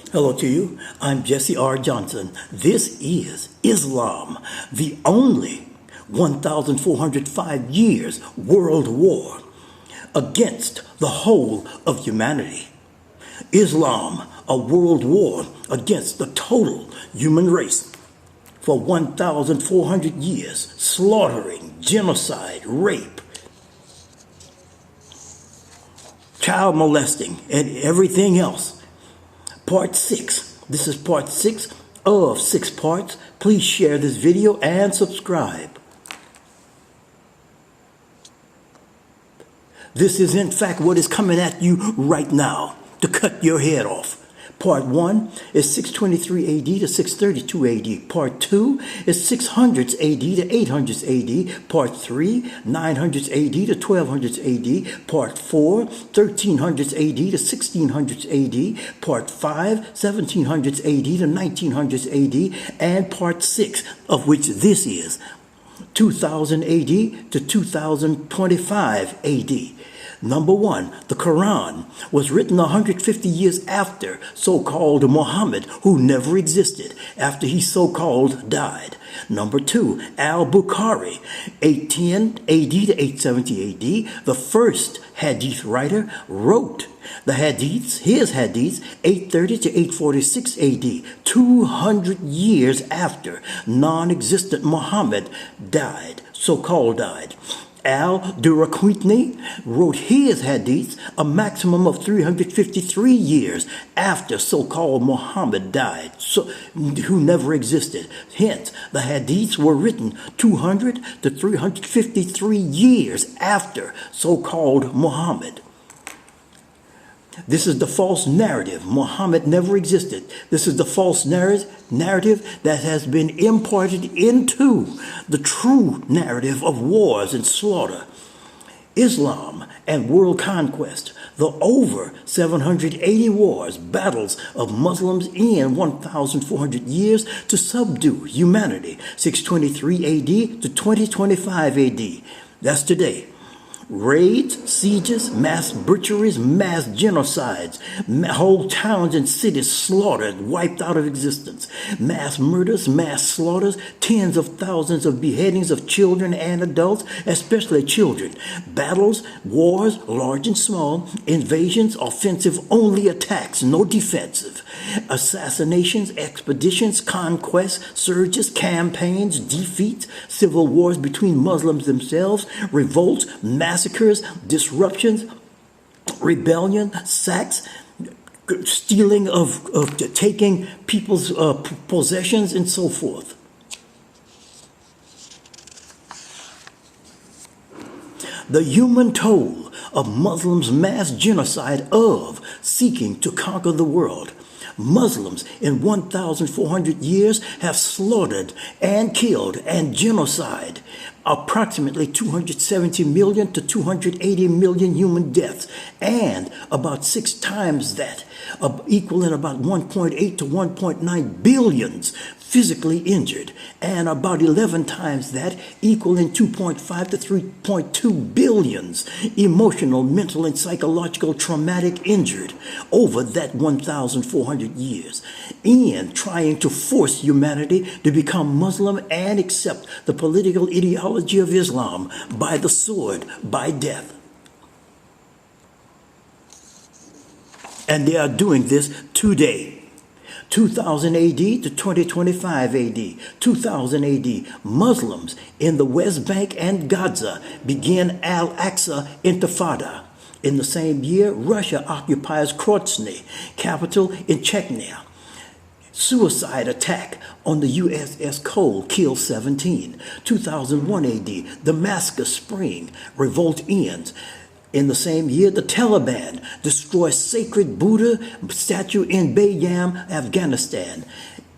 Hello to you. I'm Jesse R. Johnson. This is Islam, the only 1,405 years world war against the whole of humanity. Islam, a world war against the total human race. For 1,400 years, slaughtering, genocide, rape, child molesting, and everything else. Part 6. This is part 6 of 6 parts. Please share this video and subscribe. This is in fact what is coming at you right now to cut your head off. Part 1 is 623 AD to 632 AD. Part 2 is 600s AD to 800s AD. Part 3, 900s AD to 1200s AD. Part 4, 1300s AD to 1600s AD. Part 5, 1700s AD to 1900s AD. And Part 6, of which this is 2000 AD to 2025 AD. Number 1, the Quran was written 150 years after so-called Muhammad, who never existed, after he so-called died. Number 2, Al-Bukhari, 810 AD to 870 AD, the first hadith writer, wrote the hadiths, his hadiths, 830 to 846 AD, 200 years after non-existent Muhammad died, so-called died. Al-Duraqutni wrote his hadiths a maximum of 353 years after so-called Muhammad died, who never existed. Hence, the hadiths were written 200 to 353 years after so-called Muhammad. This is the false narrative. Muhammad never existed. This is the false narrative that has been imparted into the true narrative of wars and slaughter. Islam and world conquest, the over 780 wars, battles of Muslims in 1,400 years to subdue humanity, 623 AD to 2025 AD. That's today. Raids, sieges, mass butcheries, mass genocides, whole towns and cities slaughtered, wiped out of existence, mass murders, mass slaughters, tens of thousands of beheadings of children and adults, especially children, battles, wars, large and small, invasions, offensive-only attacks, no defensive, assassinations, expeditions, conquests, surges, campaigns, defeats, civil wars between Muslims themselves, revolts, massacres, disruptions, rebellion, sacks, stealing of taking people's possessions, and so forth. The human toll of Muslims' mass genocide of seeking to conquer the world. Muslims in 1,400 years have slaughtered and killed and genocide approximately 270 million to 280 million human deaths, and about 6 times that, equaling about 1.8 to 1.9 billions physically injured, and about 11 times that, equaling 2.5 to 3.2 billions emotional, mental, and psychological traumatic injured over that 1,400 years, in trying to force humanity to become Muslim and accept the political ideology of Islam by the sword, by death. And they are doing this today. 2000 AD to 2025 AD, 2000 AD, Muslims in the West Bank and Gaza begin Al-Aqsa Intifada. In the same year, Russia occupies Grozny, capital in Chechnya. Suicide attack on the USS Cole kills 17. 2001 AD, Damascus Spring, revolt ends. In the same year, the Taliban destroys sacred Buddha statue in Bagram, Afghanistan.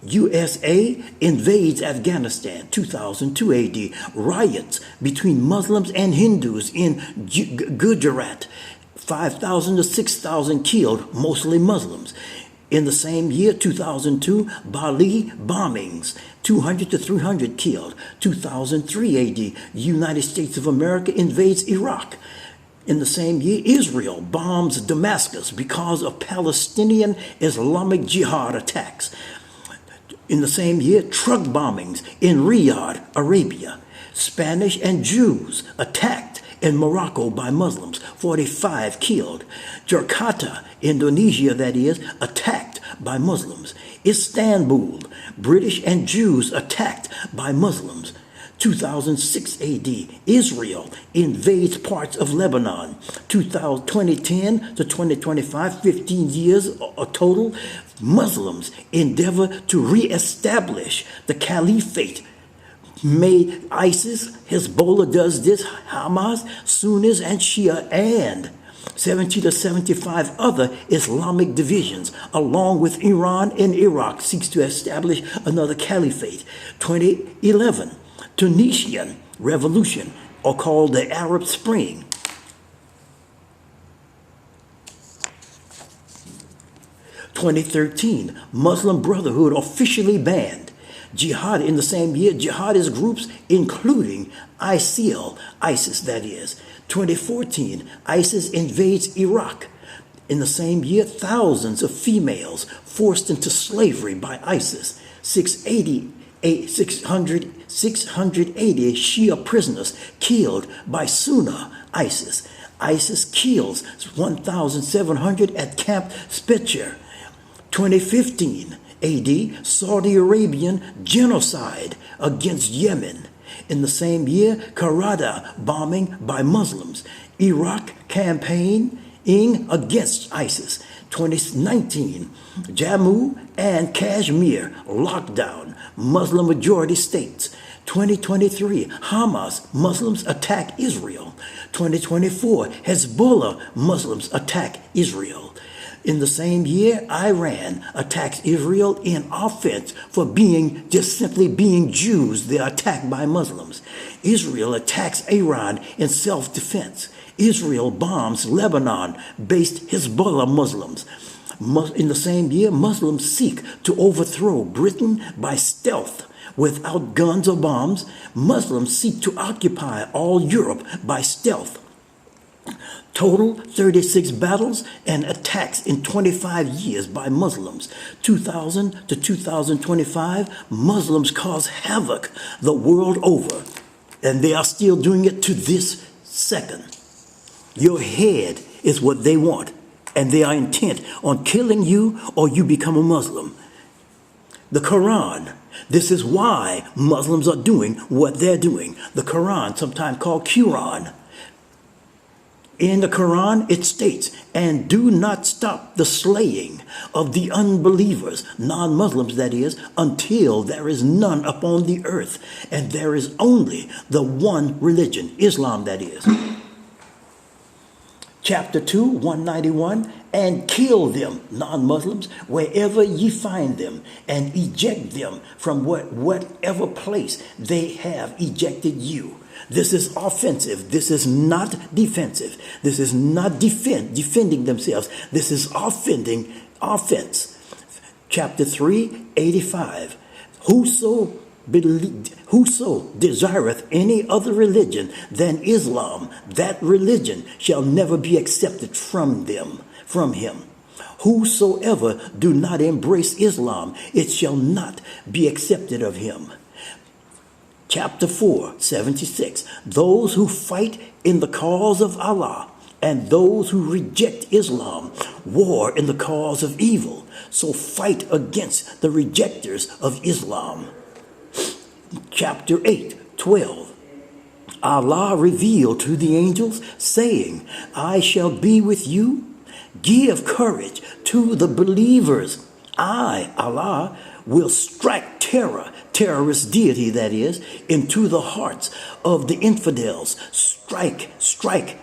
USA invades Afghanistan, 2002 AD. Riots between Muslims and Hindus in Gujarat. 5,000 to 6,000 killed, mostly Muslims. In the same year, 2002, Bali bombings, 200 to 300 killed. 2003 AD, United States of America invades Iraq. In the same year, Israel bombs Damascus because of Palestinian Islamic Jihad attacks. In the same year, truck bombings in Riyadh, Arabia. Spanish and Jews attacked in Morocco by Muslims, 45 killed. Jakarta, Indonesia, that is, attacked by Muslims. Istanbul, British and Jews attacked by Muslims. 2006 AD, Israel invades parts of Lebanon. 2010 to 2025, 15 years a total. Muslims endeavor to reestablish the caliphate. May ISIS, Hezbollah does this, Hamas, Sunnis, and Shia, and 70 to 75 other Islamic divisions, along with Iran and Iraq, seeks to establish another caliphate. 2011, Tunisian revolution, or called the Arab Spring. 2013, Muslim Brotherhood officially banned. Jihad in the same year, jihadist groups including ISIS that is. 2014, ISIS invades Iraq. In the same year, thousands of females forced into slavery by ISIS. 680 Shia prisoners killed by Sunni ISIS. ISIS kills 1,700 at Camp Spetcher. 2015 AD, Saudi Arabian genocide against Yemen. In the same year, Karada bombing by Muslims. Iraq campaigning against ISIS. 2019, Jammu and Kashmir lockdown, Muslim majority states. 2023, Hamas Muslims attack Israel. 2024, Hezbollah Muslims attack Israel. In the same year, Iran attacks Israel in offense for just simply being Jews. They are attacked by Muslims. Israel attacks Iran in self-defense. Israel bombs Lebanon-based Hezbollah Muslims. In the same year, Muslims seek to overthrow Britain by stealth. Without guns or bombs, Muslims seek to occupy all Europe by stealth. Total 36 battles and attacks in 25 years by Muslims. 2000 to 2025, Muslims cause havoc the world over, and they are still doing it to this second. Your head is what they want, and they are intent on killing you or you become a Muslim. The Quran. This is why Muslims are doing what they're doing. The Quran, sometimes called Quran. In the Quran, it states, and do not stop the slaying of the unbelievers, non-Muslims that is, until there is none upon the earth, and there is only the one religion, Islam that is. Chapter 2, 191, and kill them, non-Muslims, wherever ye find them, and eject them from whatever place they have ejected you. This is offensive. This is not defensive. This is not defending themselves. This is offense. Chapter 3, 85. Whoso desireth any other religion than Islam, that religion shall never be accepted from him. Whosoever do not embrace Islam, it shall not be accepted of him. Chapter 4, 76. Those who fight in the cause of Allah and those who reject Islam war in the cause of evil. So fight against the rejectors of Islam. Chapter 8, 12. Allah revealed to the angels, saying, I shall be with you. Give courage to the believers. I, Allah, will strike terrorist deity that is, into the hearts of the infidels. Strike,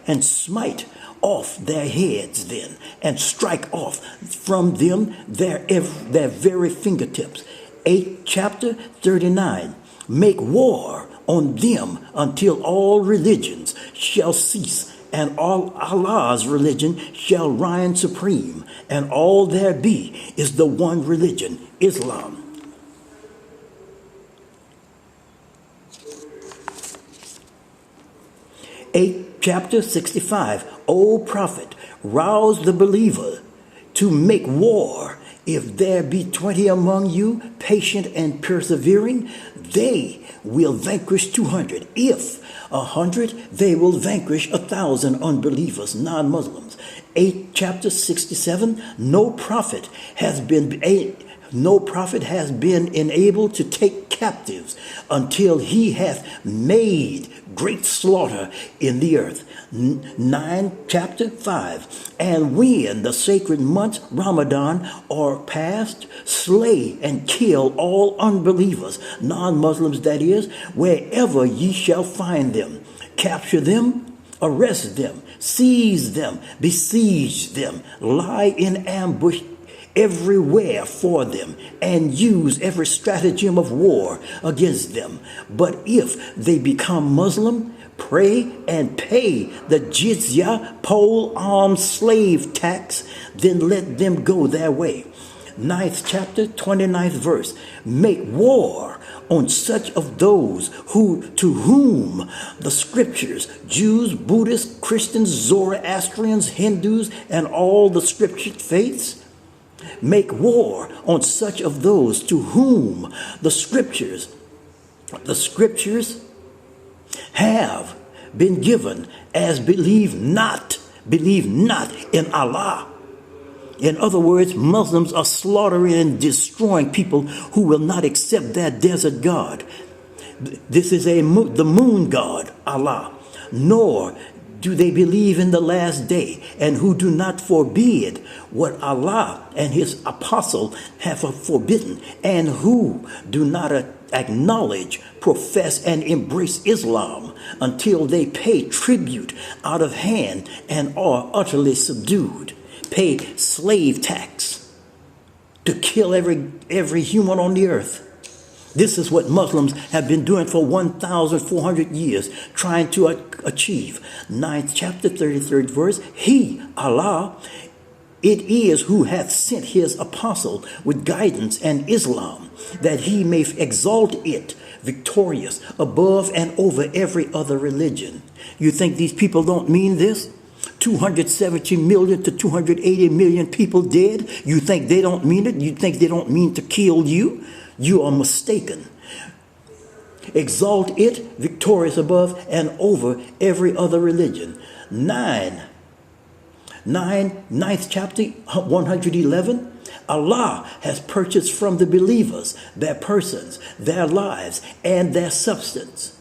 and smite off their heads then, and strike off from them their very fingertips. Chapter 39. Make war on them until all religions shall cease, and all Allah's religion shall reign supreme, and all there be is the one religion, Islam. chapter 65, O prophet, rouse the believer to make war. If there be 20 among you, patient and persevering, they will vanquish 200. If 100, they will vanquish 1,000 unbelievers, non-Muslims. Chapter 67, no prophet has been enabled to take captives until he hath made great slaughter in the earth. Chapter 5, and when the sacred months Ramadan are past, slay and kill all unbelievers, non-Muslims that is, wherever ye shall find them. Capture them, arrest them, seize them, besiege them, lie in ambush everywhere for them, and use every stratagem of war against them. But if they become Muslim, pray and pay the jizya, pole armed slave tax, then let them go their way. 9th chapter, 29th verse. Make war on such of those to whom the scriptures, Jews, Buddhists, Christians, Zoroastrians, Hindus, and all the scripture faiths. Make war on such of those to whom the scriptures have been given, as believe not in Allah. In other words, Muslims are slaughtering and destroying people who will not accept their desert God. This is the moon god, Allah. Nor do they believe in the last day, and who do not forbid what Allah and his apostle have forbidden, and who do not acknowledge, profess, and embrace Islam until they pay tribute out of hand and are utterly subdued, pay slave tax to kill every human on the earth. This is what Muslims have been doing for 1,400 years, trying to achieve. 9th chapter, 33rd verse. He, Allah, it is who hath sent his apostle with guidance and Islam, that he may exalt it victorious above and over every other religion. You think these people don't mean this? 270 million to 280 million people dead? You think they don't mean it? You think they don't mean to kill you? You are mistaken. Exalt it victorious above and over every other religion. 9th chapter, 111. Allah has purchased from the believers their persons, their lives, and their substance,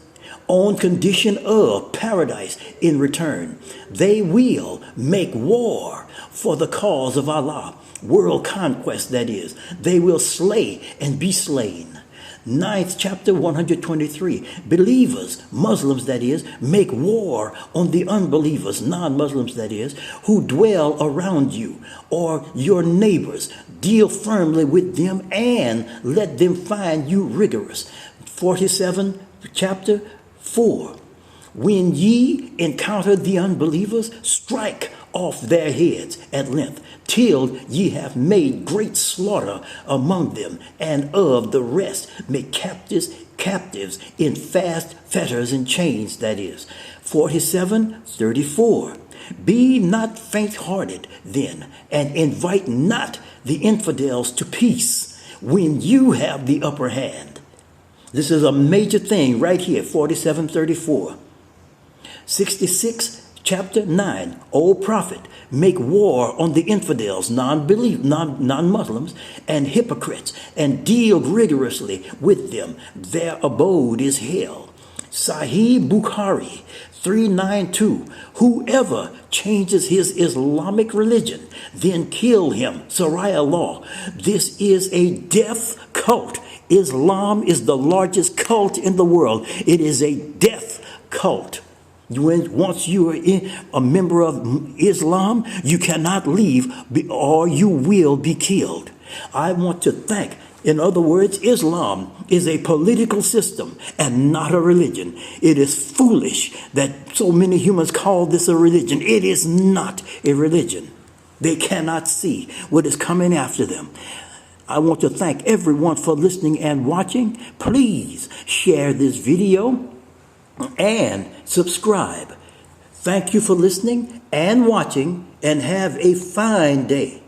on condition of paradise in return. They will make war for the cause of Allah, world conquest that is. They will slay and be slain. 9th chapter, 123. Believers, Muslims that is, make war on the unbelievers, non-Muslims that is, who dwell around you or your neighbors. Deal firmly with them and let them find you rigorous. 47 chapter 4. When ye encounter the unbelievers, strike off their heads at length, till ye have made great slaughter among them, and of the rest make captives in fast fetters and chains, that is. 47:34. Be not faint-hearted then, and invite not the infidels to peace when you have the upper hand. This is a major thing right here, 47:34. 66 chapter 9, O prophet, make war on the infidels, non-Muslims, and hypocrites, and deal rigorously with them. Their abode is hell. Sahih Bukhari 392. Whoever changes his Islamic religion, then kill him. Sharia law. This is a death cult. Islam is the largest cult in the world. It is a death cult. Once you are a member of Islam, you cannot leave or you will be killed. I want to thank, in other words, Islam is a political system and not a religion. It is foolish that so many humans call this a religion. It is not a religion. They cannot see what is coming after them. I want to thank everyone for listening and watching. Please share this video and subscribe. Thank you for listening and watching, and have a fine day.